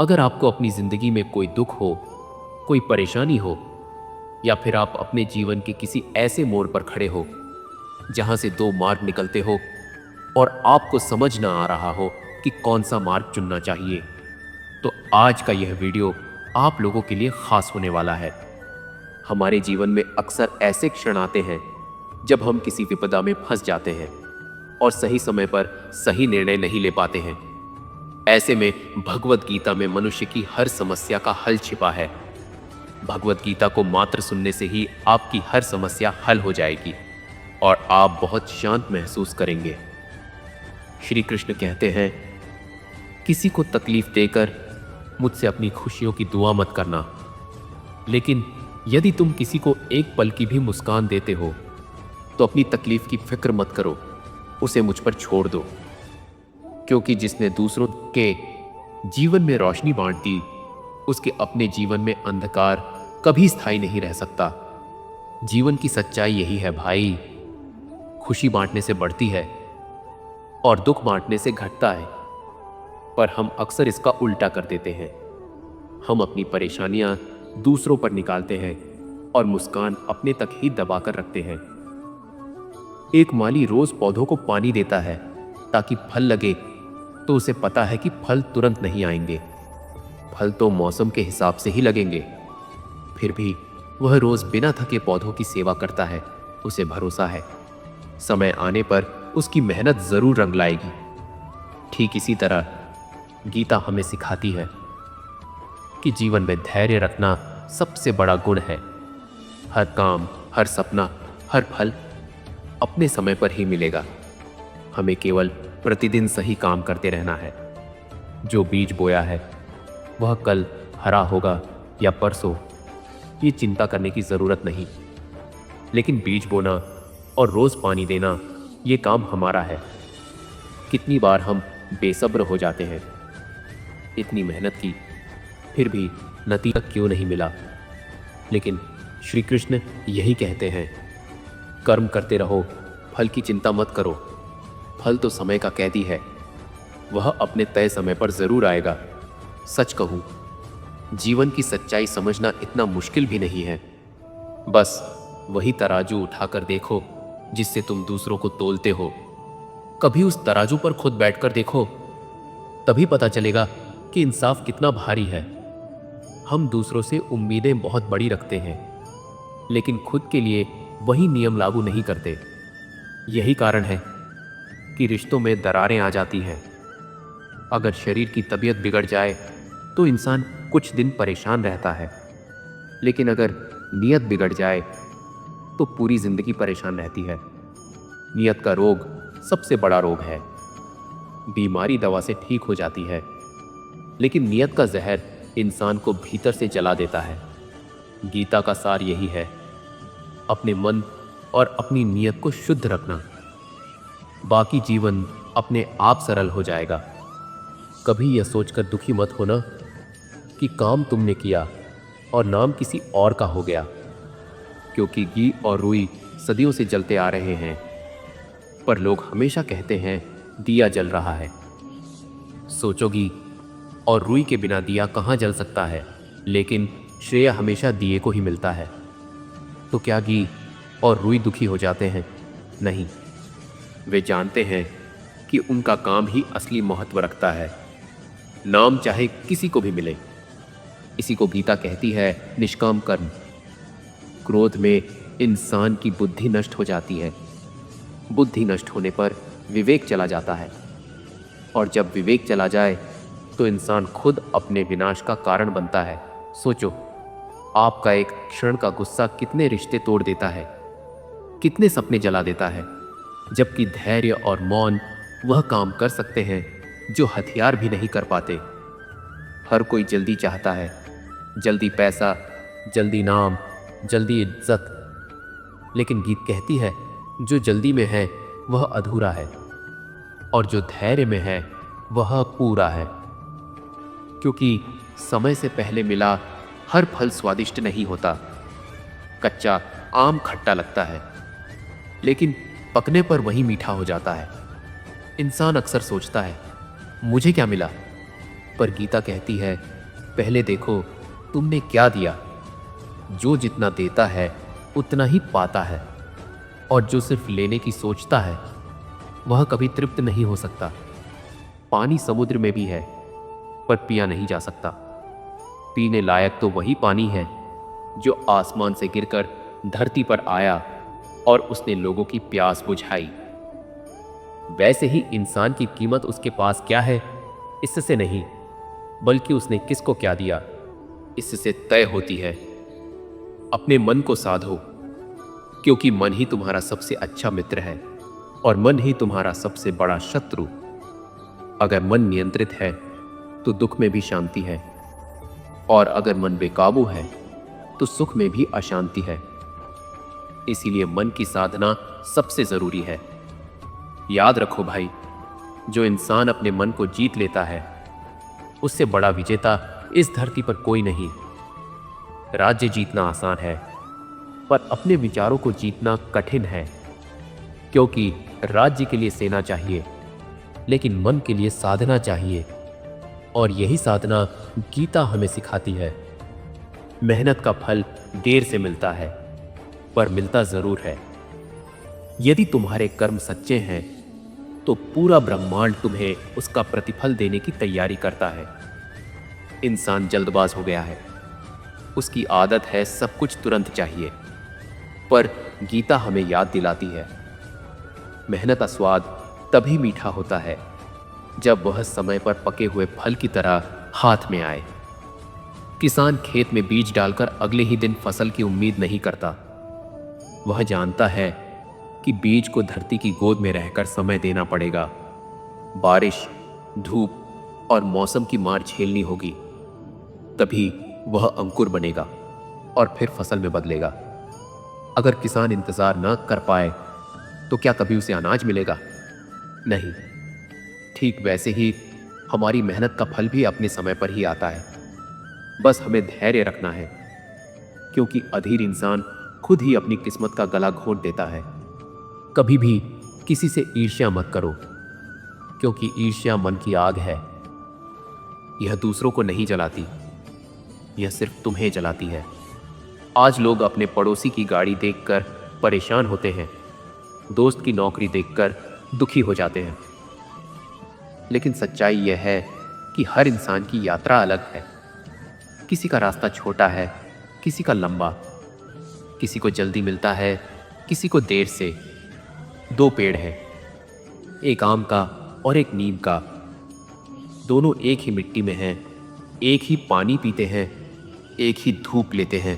अगर आपको अपनी जिंदगी में कोई दुख हो, कोई परेशानी हो, या फिर आप अपने जीवन के किसी ऐसे मोड़ पर खड़े हो जहां से दो मार्ग निकलते हो और आपको समझ ना आ रहा हो कि कौन सा मार्ग चुनना चाहिए, तो आज का यह वीडियो आप लोगों के लिए खास होने वाला है। हमारे जीवन में अक्सर ऐसे क्षण आते हैं जब हम किसी विपदा में फंस जाते हैं और सही समय पर सही निर्णय नहीं ले पाते हैं। ऐसे में भगवत गीता में मनुष्य की हर समस्या का हल छिपा है। भगवत गीता को मात्र सुनने से ही आपकी हर समस्या हल हो जाएगी और आप बहुत शांत महसूस करेंगे। श्री कृष्ण कहते हैं, किसी को तकलीफ देकर मुझसे अपनी खुशियों की दुआ मत करना, लेकिन यदि तुम किसी को एक पल की भी मुस्कान देते हो तो अपनी तकलीफ की फिक्र मत करो, उसे मुझ पर छोड़ दो। क्योंकि जिसने दूसरों के जीवन में रोशनी बांट दी, उसके अपने जीवन में अंधकार कभी स्थायी नहीं रह सकता। जीवन की सच्चाई यही है भाई, खुशी बांटने से बढ़ती है और दुख बांटने से घटता है। पर हम अक्सर इसका उल्टा कर देते हैं। हम अपनी परेशानियां दूसरों पर निकालते हैं और मुस्कान अपने तक ही दबाकर रखते हैं। एक माली रोज पौधों को पानी देता है ताकि फल लगे, तो उसे पता है कि फल तुरंत नहीं आएंगे, फल तो मौसम के हिसाब से ही लगेंगे। फिर भी वह रोज बिना थके पौधों की सेवा करता है। उसे भरोसा है समय आने पर उसकी मेहनत जरूर रंग लाएगी। ठीक इसी तरह गीता हमें सिखाती है कि जीवन में धैर्य रखना सबसे बड़ा गुण है। हर काम, हर सपना, हर फल अपने समय पर ही मिलेगा। हमें केवल प्रतिदिन सही काम करते रहना है। जो बीज बोया है वह कल हरा होगा या परसों, ये चिंता करने की जरूरत नहीं। लेकिन बीज बोना और रोज पानी देना, ये काम हमारा है। कितनी बार हम बेसब्र हो जाते हैं, इतनी मेहनत की फिर भी नतीजा क्यों नहीं मिला। लेकिन श्री कृष्ण यही कहते हैं, कर्म करते रहो, फल की चिंता मत करो। फल तो समय का कैदी है, वह अपने तय समय पर जरूर आएगा। सच कहूं, जीवन की सच्चाई समझना इतना मुश्किल भी नहीं है। बस वही तराजू उठाकर देखो जिससे तुम दूसरों को तोलते हो। कभी उस तराजू पर खुद बैठकर देखो, तभी पता चलेगा कि इंसाफ कितना भारी है। हम दूसरों से उम्मीदें बहुत बड़ी रखते हैं, लेकिन खुद के लिए वही नियम लागू नहीं करते। यही कारण है कि रिश्तों में दरारें आ जाती हैं। अगर शरीर की तबीयत बिगड़ जाए तो इंसान कुछ दिन परेशान रहता है, लेकिन अगर नीयत बिगड़ जाए तो पूरी जिंदगी परेशान रहती है। नीयत का रोग सबसे बड़ा रोग है। बीमारी दवा से ठीक हो जाती है, लेकिन नीयत का जहर इंसान को भीतर से जला देता है। गीता का सार यही है, अपने मन और अपनी नीयत को शुद्ध रखना। बाकी जीवन अपने आप सरल हो जाएगा। कभी यह सोचकर दुखी मत होना कि काम तुमने किया और नाम किसी और का हो गया, क्योंकि घी और रुई सदियों से जलते आ रहे हैं, पर लोग हमेशा कहते हैं दिया जल रहा है। सोचो, घी और रुई के बिना दिया कहाँ जल सकता है, लेकिन श्रेय हमेशा दिए को ही मिलता है। तो क्या घी और रुई दुखी हो जाते हैं? नहीं, वे जानते हैं कि उनका काम ही असली महत्व रखता है। नाम चाहे किसी को भी मिले। इसी को गीता कहती है निष्काम कर्म। क्रोध में इंसान की बुद्धि नष्ट हो जाती है। बुद्धि नष्ट होने पर विवेक चला जाता है, और जब विवेक चला जाए तो इंसान खुद अपने विनाश का कारण बनता है। सोचो, आपका एक क्षण का गुस्सा कितने रिश्ते तोड़ देता है, कितने सपने जला देता है, जबकि धैर्य और मौन वह काम कर सकते हैं जो हथियार भी नहीं कर पाते। हर कोई जल्दी चाहता है, जल्दी पैसा, जल्दी नाम, जल्दी इज्जत, लेकिन गीत कहती है जो जल्दी में है वह अधूरा है, और जो धैर्य में है वह पूरा है। क्योंकि समय से पहले मिला हर फल स्वादिष्ट नहीं होता। कच्चा आम खट्टा लगता है, लेकिन पकने पर वही मीठा हो जाता है। इंसान अक्सर सोचता है मुझे क्या मिला, पर गीता कहती है, पहले देखो तुमने क्या दिया। जो जितना देता है उतना ही पाता है, और जो सिर्फ लेने की सोचता है वह कभी तृप्त नहीं हो सकता। पानी समुद्र में भी है पर पिया नहीं जा सकता। पीने लायक तो वही पानी है जो आसमान से गिरकर धरती पर आया और उसने लोगों की प्यास बुझाई। वैसे ही इंसान की कीमत उसके पास क्या है इससे नहीं, बल्कि उसने किसको क्या दिया इससे तय होती है। अपने मन को साधो, क्योंकि मन ही तुम्हारा सबसे अच्छा मित्र है और मन ही तुम्हारा सबसे बड़ा शत्रु। अगर मन नियंत्रित है तो दुख में भी शांति है, और अगर मन बेकाबू है तो सुख में भी अशांति है। इसीलिए मन की साधना सबसे जरूरी है। याद रखो भाई, जो इंसान अपने मन को जीत लेता है उससे बड़ा विजेता इस धरती पर कोई नहीं। राज्य जीतना आसान है, पर अपने विचारों को जीतना कठिन है, क्योंकि राज्य के लिए सेना चाहिए, लेकिन मन के लिए साधना चाहिए। और यही साधना गीता हमें सिखाती है। मेहनत का फल देर से मिलता है, पर मिलता जरूर है। यदि तुम्हारे कर्म सच्चे हैं तो पूरा ब्रह्मांड तुम्हें उसका प्रतिफल देने की तैयारी करता है। इंसान जल्दबाज हो गया है, उसकी आदत है सब कुछ तुरंत चाहिए। पर गीता हमें याद दिलाती है, मेहनत का स्वाद तभी मीठा होता है जब वह समय पर पके हुए फल की तरह हाथ में आए। किसान खेत में बीज डालकर अगले ही दिन फसल की उम्मीद नहीं करता। वह जानता है कि बीज को धरती की गोद में रहकर समय देना पड़ेगा। बारिश, धूप और मौसम की मार झेलनी होगी, तभी वह अंकुर बनेगा और फिर फसल में बदलेगा। अगर किसान इंतजार न कर पाए तो क्या कभी उसे अनाज मिलेगा? नहीं। ठीक वैसे ही हमारी मेहनत का फल भी अपने समय पर ही आता है। बस हमें धैर्य रखना है, क्योंकि अधीर इंसान खुद ही अपनी किस्मत का गला घोंट देता है। कभी भी किसी से ईर्ष्या मत करो, क्योंकि ईर्ष्या मन की आग है। यह दूसरों को नहीं जलाती, यह सिर्फ तुम्हें जलाती है। आज लोग अपने पड़ोसी की गाड़ी देखकर परेशान होते हैं, दोस्त की नौकरी देखकर दुखी हो जाते हैं। लेकिन सच्चाई यह है कि हर इंसान की यात्रा अलग है। किसी का रास्ता छोटा है, किसी का लंबा, किसी को जल्दी मिलता है, किसी को देर से। दो पेड़ हैं, एक आम का और एक नीम का। दोनों एक ही मिट्टी में हैं, एक ही पानी पीते हैं, एक ही धूप लेते हैं।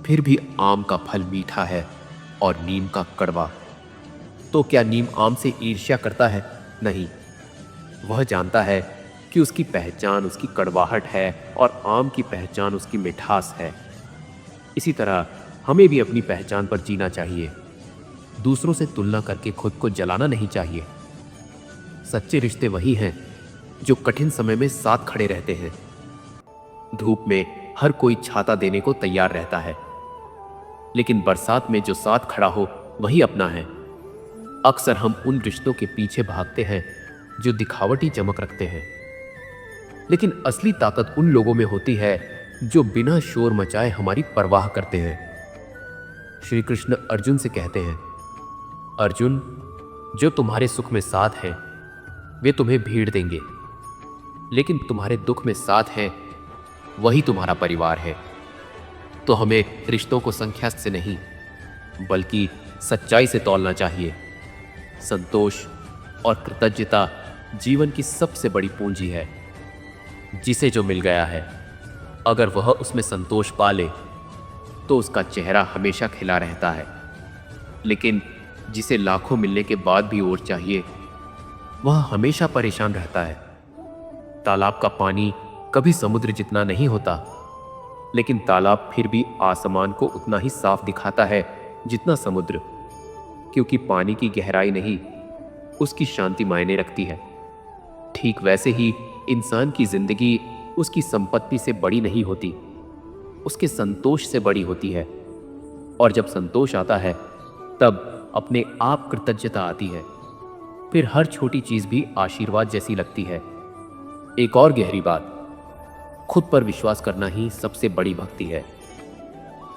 फिर भी आम का फल मीठा है और नीम का कड़वा। तो क्या नीम आम से ईर्ष्या करता है? नहीं। वह जानता है कि उसकी पहचान उसकी कड़वाहट है और आम की पहचान उसकी मिठास है। इसी तरह हमें भी अपनी पहचान पर जीना चाहिए। दूसरों से तुलना करके खुद को जलाना नहीं चाहिए। सच्चे रिश्ते वही हैं जो कठिन समय में साथ खड़े रहते हैं। धूप में हर कोई छाता देने को तैयार रहता है, लेकिन बरसात में जो साथ खड़ा हो वही अपना है। अक्सर हम उन रिश्तों के पीछे भागते हैं जो दिखावटी चमक रखते हैं, लेकिन असली ताकत उन लोगों में होती है जो बिना शोर मचाए हमारी परवाह करते हैं। श्री कृष्ण अर्जुन से कहते हैं, अर्जुन, जो तुम्हारे सुख में साथ हैं वे तुम्हें भीड़ देंगे, लेकिन तुम्हारे दुख में साथ हैं वही तुम्हारा परिवार है। तो हमें रिश्तों को संख्या से नहीं बल्कि सच्चाई से तौलना चाहिए। संतोष और कृतज्ञता जीवन की सबसे बड़ी पूंजी है। जिसे जो मिल गया है, अगर वह उसमें संतोष पा ले तो उसका चेहरा हमेशा खिला रहता है। लेकिन जिसे लाखों मिलने के बाद भी और चाहिए, वह हमेशा परेशान रहता है। तालाब का पानी कभी समुद्र जितना नहीं होता, लेकिन तालाब फिर भी आसमान को उतना ही साफ दिखाता है जितना समुद्र, क्योंकि पानी की गहराई नहीं, उसकी शांति मायने रखती है। ठीक वैसे ही इंसान की जिंदगी उसकी संपत्ति से बड़ी नहीं होती, उसके संतोष से बड़ी होती है। और जब संतोष आता है तब अपने आप कृतज्ञता आती है। फिर हर छोटी चीज भी आशीर्वाद जैसी लगती है। एक और गहरी बात, खुद पर विश्वास करना ही सबसे बड़ी भक्ति है,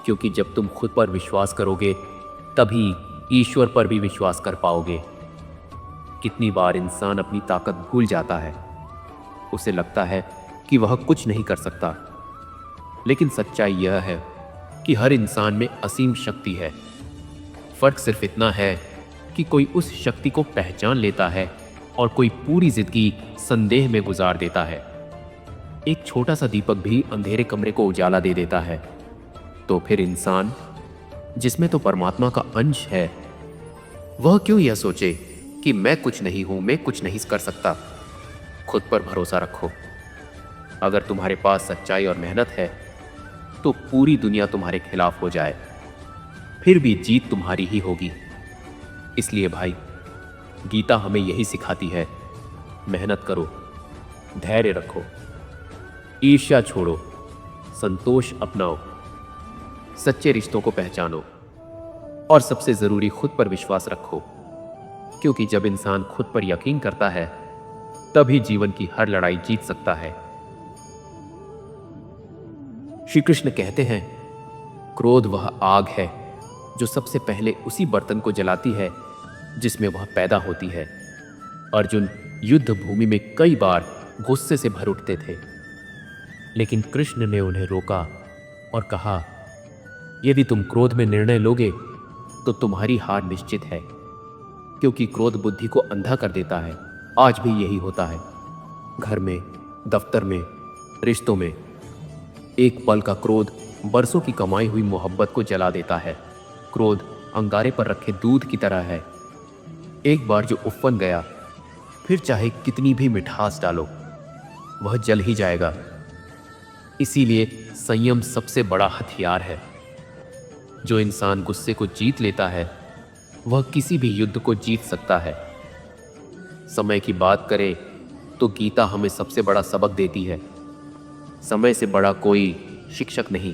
क्योंकि जब तुम खुद पर विश्वास करोगे तभी ईश्वर पर भी विश्वास कर पाओगे। कितनी बार इंसान अपनी ताकत भूल जाता है, उसे लगता है कि वह कुछ नहीं कर सकता, लेकिन सच्चाई यह है कि हर इंसान में असीम शक्ति है। फर्क सिर्फ इतना है कि कोई उस शक्ति को पहचान लेता है और कोई पूरी जिंदगी संदेह में गुजार देता है। एक छोटा सा दीपक भी अंधेरे कमरे को उजाला दे देता है, तो फिर इंसान जिसमें तो परमात्मा का अंश है, वह क्यों यह सोचे कि मैं कुछ नहीं हूं, मैं कुछ नहीं कर सकता। खुद पर भरोसा रखो। अगर तुम्हारे पास सच्चाई और मेहनत है तो पूरी दुनिया तुम्हारे खिलाफ हो जाए, फिर भी जीत तुम्हारी ही होगी। इसलिए भाई, गीता हमें यही सिखाती है, मेहनत करो, धैर्य रखो, ईर्ष्या छोड़ो, संतोष अपनाओ, सच्चे रिश्तों को पहचानो और सबसे जरूरी खुद पर विश्वास रखो, क्योंकि जब इंसान खुद पर यकीन करता है तभी जीवन की हर लड़ाई जीत सकता है। श्री कृष्ण कहते हैं, क्रोध वह आग है जो सबसे पहले उसी बर्तन को जलाती है जिसमें वह पैदा होती है। अर्जुन युद्ध भूमि में कई बार गुस्से से भर उठते थे, लेकिन कृष्ण ने उन्हें रोका और कहा, यदि तुम क्रोध में निर्णय लोगे तो तुम्हारी हार निश्चित है, क्योंकि क्रोध बुद्धि को अंधा कर देता है। आज भी यही होता है, घर में, दफ्तर में, रिश्तों में। एक पल का क्रोध बरसों की कमाई हुई मोहब्बत को जला देता है। क्रोध अंगारे पर रखे दूध की तरह है, एक बार जो उफन गया, फिर चाहे कितनी भी मिठास डालो, वह जल ही जाएगा। इसीलिए संयम सबसे बड़ा हथियार है। जो इंसान गुस्से को जीत लेता है वह किसी भी युद्ध को जीत सकता है। समय की बात करें तो गीता हमें सबसे बड़ा सबक देती है। समय से बड़ा कोई शिक्षक नहीं।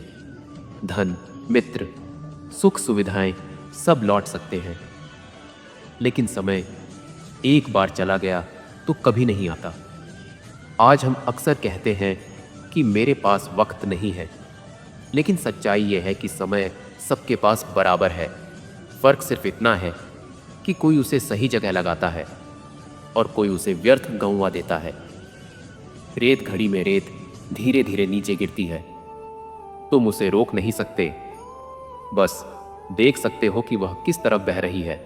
धन, मित्र, सुख सुविधाएं सब लौट सकते हैं, लेकिन समय एक बार चला गया तो कभी नहीं आता। आज हम अक्सर कहते हैं कि मेरे पास वक्त नहीं है, लेकिन सच्चाई यह है कि समय सबके पास बराबर है। फर्क सिर्फ इतना है कि कोई उसे सही जगह लगाता है और कोई उसे व्यर्थ गंवा देता है। रेत घड़ी में रेत धीरे धीरे नीचे गिरती है, तुम उसे रोक नहीं सकते, बस देख सकते हो कि वह किस तरफ बह रही है।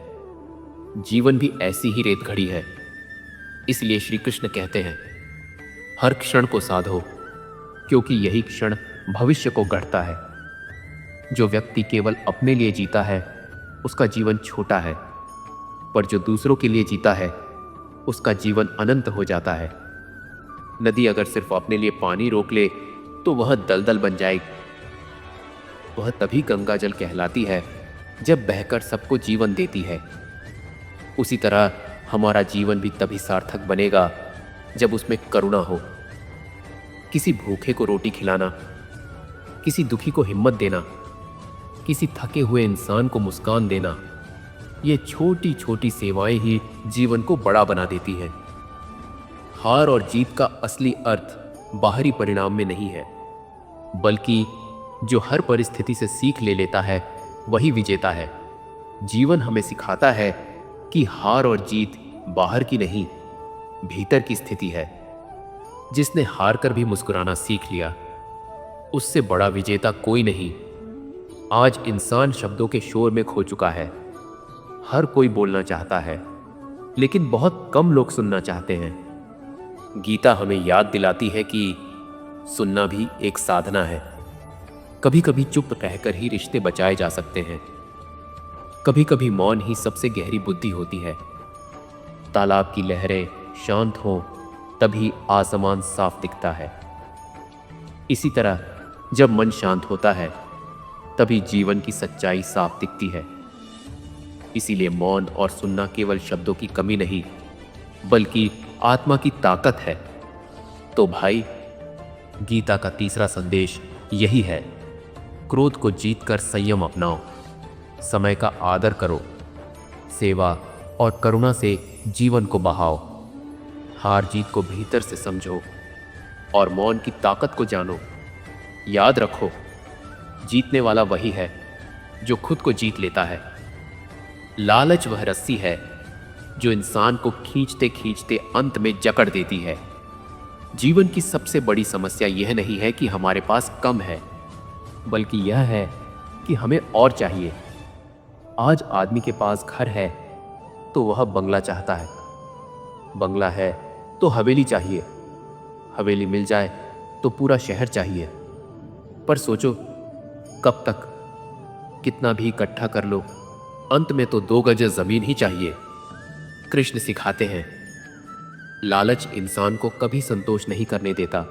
जीवन भी ऐसी ही रेत घड़ी है। इसलिए श्री कृष्ण कहते हैं, हर क्षण को साधो, क्योंकि यही क्षण भविष्य को गढ़ता है। जो व्यक्ति केवल अपने लिए जीता है उसका जीवन छोटा है, पर जो दूसरों के लिए जीता है उसका जीवन अनंत हो जाता है। नदी अगर सिर्फ अपने लिए पानी रोक ले तो वह दलदल बन जाएगी। वह तभी गंगा जल कहलाती है जब बहकर सबको जीवन देती है। उसी तरह हमारा जीवन भी तभी सार्थक बनेगा जब उसमें करुणा हो। किसी भूखे को रोटी खिलाना, किसी दुखी को हिम्मत देना, किसी थके हुए इंसान को मुस्कान देना, ये छोटी छोटी सेवाएं ही जीवन को बड़ा बना देती हैं। हार और जीत का असली अर्थ बाहरी परिणाम में नहीं है, बल्कि जो हर परिस्थिति से सीख ले लेता है वही विजेता है। जीवन हमें सिखाता है कि हार और जीत बाहर की नहीं, भीतर की स्थिति है। जिसने हार कर भी मुस्कुराना सीख लिया, उससे बड़ा विजेता कोई नहीं। आज इंसान शब्दों के शोर में खो चुका है। हर कोई बोलना चाहता है, लेकिन बहुत कम लोग सुनना चाहते हैं। गीता हमें याद दिलाती है कि सुनना भी एक साधना है। कभी कभी चुप रहकर ही रिश्ते बचाए जा सकते हैं। कभी कभी मौन ही सबसे गहरी बुद्धि होती है। तालाब की लहरें शांत हों तभी आसमान साफ दिखता है। इसी तरह जब मन शांत होता है तभी जीवन की सच्चाई साफ दिखती है। इसीलिए मौन और सुनना केवल शब्दों की कमी नहीं, बल्कि आत्मा की ताकत है। तो भाई, गीता का तीसरा संदेश यही है, क्रोध को जीतकर संयम अपनाओ, समय का आदर करो, सेवा और करुणा से जीवन को बहाओ। हार जीत को भीतर से समझो और मौन की ताकत को जानो। याद रखो, जीतने वाला वही है जो खुद को जीत लेता है। लालच वह रस्सी है जो इंसान को खींचते खींचते अंत में जकड़ देती है। जीवन की सबसे बड़ी समस्या यह नहीं है कि हमारे पास कम है, बल्कि यह है कि हमें और चाहिए। आज आदमी के पास घर है तो वह बंगला चाहता है, बंगला है तो हवेली चाहिए, हवेली मिल जाए तो पूरा शहर चाहिए। पर सोचो, कब तक? कितना भी इकट्ठा कर लो, अंत में तो 2 गज जमीन ही चाहिए। कृष्ण सिखाते हैं, लालच इंसान को कभी संतोष नहीं करने देता,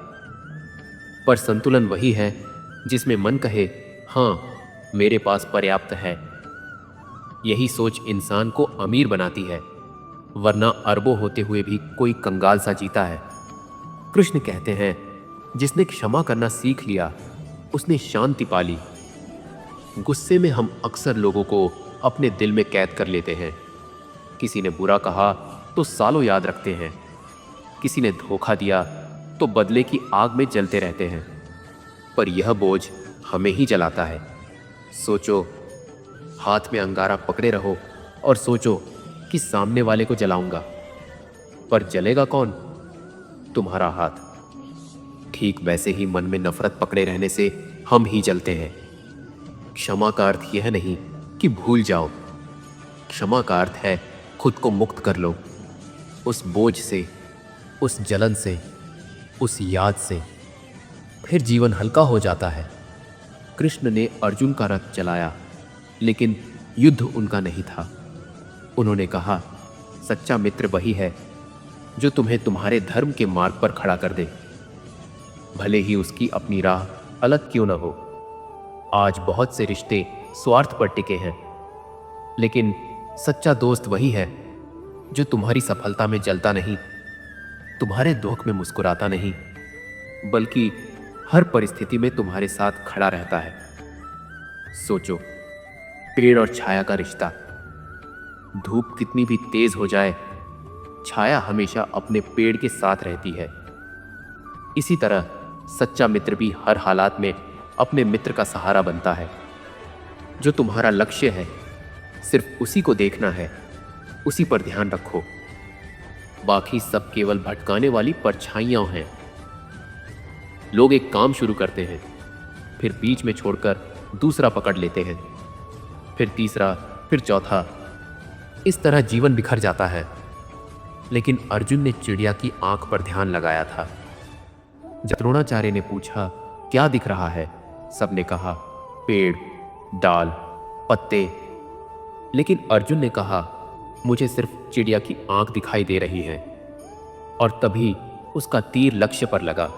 पर संतुलन वही है जिसमें मन कहे, हाँ, मेरे पास पर्याप्त है। यही सोच इंसान को अमीर बनाती है, वरना अरबों होते हुए भी कोई कंगाल सा जीता है। कृष्ण कहते हैं, जिसने क्षमा करना सीख लिया उसने शांति पा ली। गुस्से में हम अक्सर लोगों को अपने दिल में कैद कर लेते हैं। किसी ने बुरा कहा तो सालों याद रखते हैं, किसी ने धोखा दिया तो बदले की आग में जलते रहते हैं। पर यह बोझ हमें ही जलाता है। सोचो, हाथ में अंगारा पकड़े रहो और सोचो कि सामने वाले को जलाऊंगा, पर जलेगा कौन? तुम्हारा हाथ। ठीक वैसे ही मन में नफरत पकड़े रहने से हम ही जलते हैं। क्षमा का अर्थ यह नहीं कि भूल जाओ, क्षमा का अर्थ है खुद को मुक्त कर लो उस बोझ से, उस जलन से, उस याद से। फिर जीवन हल्का हो जाता है। कृष्ण ने अर्जुन का रथ चलाया, लेकिन युद्ध उनका नहीं था। उन्होंने कहा, सच्चा मित्र वही है जो तुम्हें तुम्हारे धर्म के मार्ग पर खड़ा कर दे, भले ही उसकी अपनी राह अलग क्यों न हो। आज बहुत से रिश्ते स्वार्थ पर टिके हैं, लेकिन सच्चा दोस्त वही है जो तुम्हारी सफलता में जलता नहीं, तुम्हारे दुख में मुस्कुराता नहीं, बल्कि हर परिस्थिति में तुम्हारे साथ खड़ा रहता है। सोचो, पेड़ और छाया का रिश्ता। धूप कितनी भी तेज हो जाए, छाया हमेशा अपने पेड़ के साथ रहती है। इसी तरह सच्चा मित्र भी हर हालात में अपने मित्र का सहारा बनता है। जो तुम्हारा लक्ष्य है, सिर्फ उसी को देखना है, उसी पर ध्यान रखो। बाकी सब केवल भटकाने वाली परछाइयां हैं। लोग एक काम शुरू करते हैं, फिर बीच में छोड़कर दूसरा पकड़ लेते हैं, फिर तीसरा, फिर चौथा। इस तरह जीवन बिखर जाता है। लेकिन अर्जुन ने चिड़िया की आंख पर ध्यान लगाया था। जब द्रोणाचार्य ने पूछा, क्या दिख रहा है? सबने कहा, पेड़, डाल, पत्ते। लेकिन अर्जुन ने कहा, मुझे सिर्फ चिड़िया की आंख दिखाई दे रही है। और तभी उसका तीर लक्ष्य पर लगा।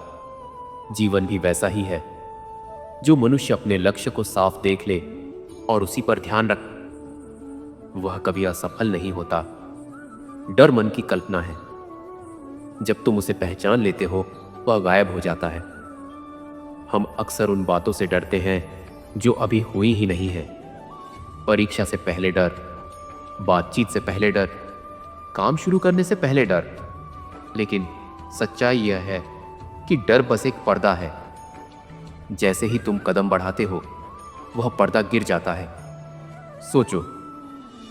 जीवन भी वैसा ही है। जो मनुष्य अपने लक्ष्य को साफ देख ले और उसी पर ध्यान रख, वह कभी असफल नहीं होता। डर मन की कल्पना है। जब तुम उसे पहचान लेते हो, वह गायब हो जाता है। हम अक्सर उन बातों से डरते हैं जो अभी हुई ही नहीं है। परीक्षा से पहले डर, बातचीत से पहले डर, काम शुरू करने से पहले डर। लेकिन सच्चाई यह है कि डर बस एक पर्दा है। जैसे ही तुम कदम बढ़ाते हो, वह पर्दा गिर जाता है। सोचो,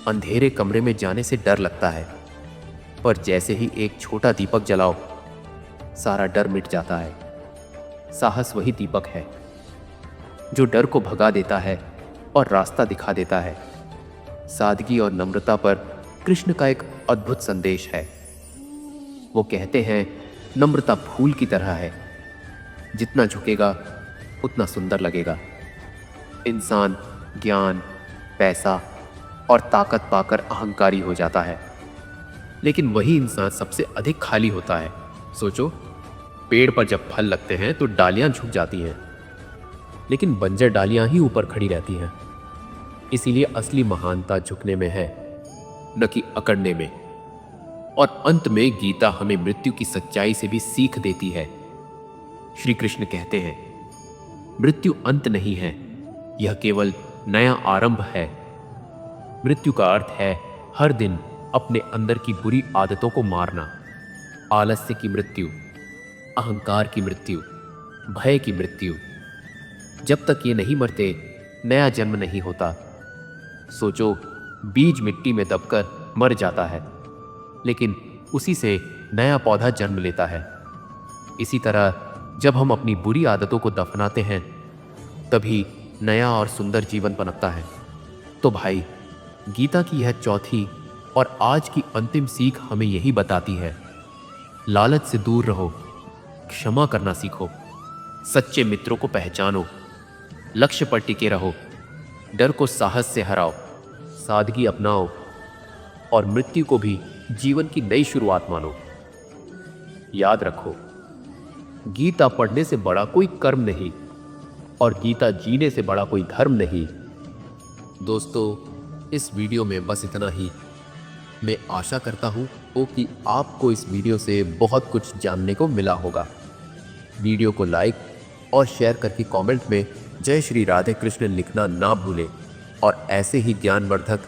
अंधेरे कमरे में जाने से डर लगता है, पर जैसे ही एक छोटा दीपक जलाओ, सारा डर मिट जाता है। साहस वही दीपक है जो डर को भगा देता है और रास्ता दिखा देता है। सादगी और नम्रता पर कृष्ण का एक अद्भुत संदेश है। वो कहते हैं, नम्रता फूल की तरह है, जितना झुकेगा उतना सुंदर लगेगा। इंसान ज्ञान, पैसा और ताकत पाकर अहंकारी हो जाता है, लेकिन वही इंसान सबसे अधिक खाली होता है। सोचो, पेड़ पर जब फल लगते हैं तो डालियां झुक जाती हैं, लेकिन बंजर डालियां ही ऊपर खड़ी रहती हैं। इसीलिए असली महानता झुकने में है, न कि अकड़ने में। और अंत में गीता हमें मृत्यु की सच्चाई से भी सीख देती है। श्री कृष्ण कहते हैं, मृत्यु अंत नहीं है, यह केवल नया आरंभ है। मृत्यु का अर्थ है हर दिन अपने अंदर की बुरी आदतों को मारना। आलस्य की मृत्यु, अहंकार की मृत्यु, भय की मृत्यु। जब तक ये नहीं मरते, नया जन्म नहीं होता। सोचो, बीज मिट्टी में दबकर मर जाता है, लेकिन उसी से नया पौधा जन्म लेता है। इसी तरह जब हम अपनी बुरी आदतों को दफनाते हैं, तभी नया और सुंदर जीवन पनपता है। तो भाई, गीता की यह चौथी और आज की अंतिम सीख हमें यही बताती है, लालच से दूर रहो, क्षमा करना सीखो, सच्चे मित्रों को पहचानो, लक्ष्य पर टिके रहो, डर को साहस से हराओ, सादगी अपनाओ और मृत्यु को भी जीवन की नई शुरुआत मानो। याद रखो, गीता पढ़ने से बड़ा कोई कर्म नहीं और गीता जीने से बड़ा कोई धर्म नहीं। दोस्तों, इस वीडियो में बस इतना ही। मैं आशा करता हूँ कि आपको इस वीडियो से बहुत कुछ जानने को मिला होगा। वीडियो को लाइक और शेयर करके कमेंट में जय श्री राधे कृष्ण लिखना ना भूलें और ऐसे ही ज्ञानवर्धक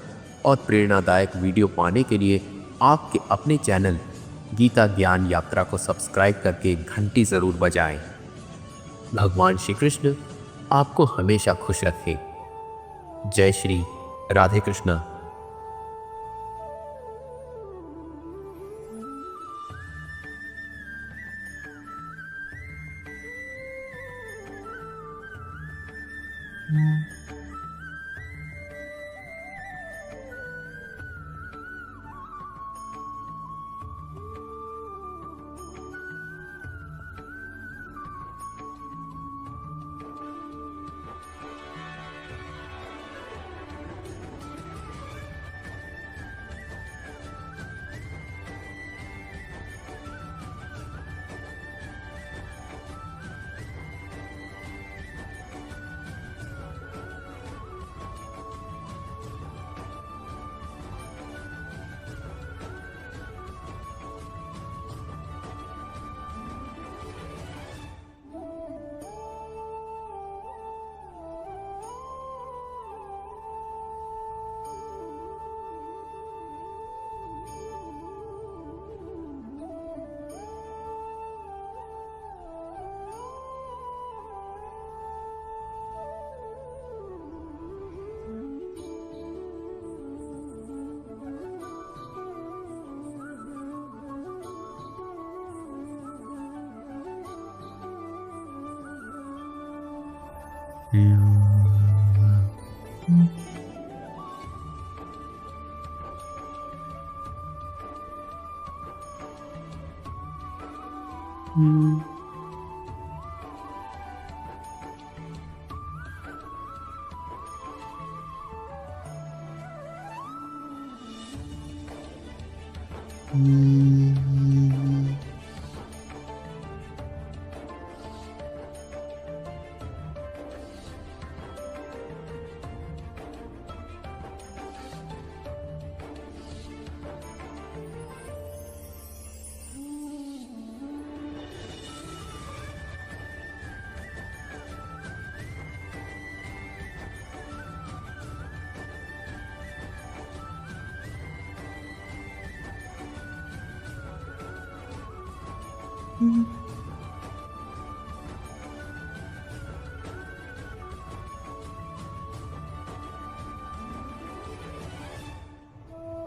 और प्रेरणादायक वीडियो पाने के लिए आपके अपने चैनल गीता ज्ञान यात्रा को सब्सक्राइब करके घंटी ज़रूर बजाएं। भगवान श्री कृष्ण आपको हमेशा खुश रखें। जय श्री राधे कृष्ण।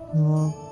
हाँ।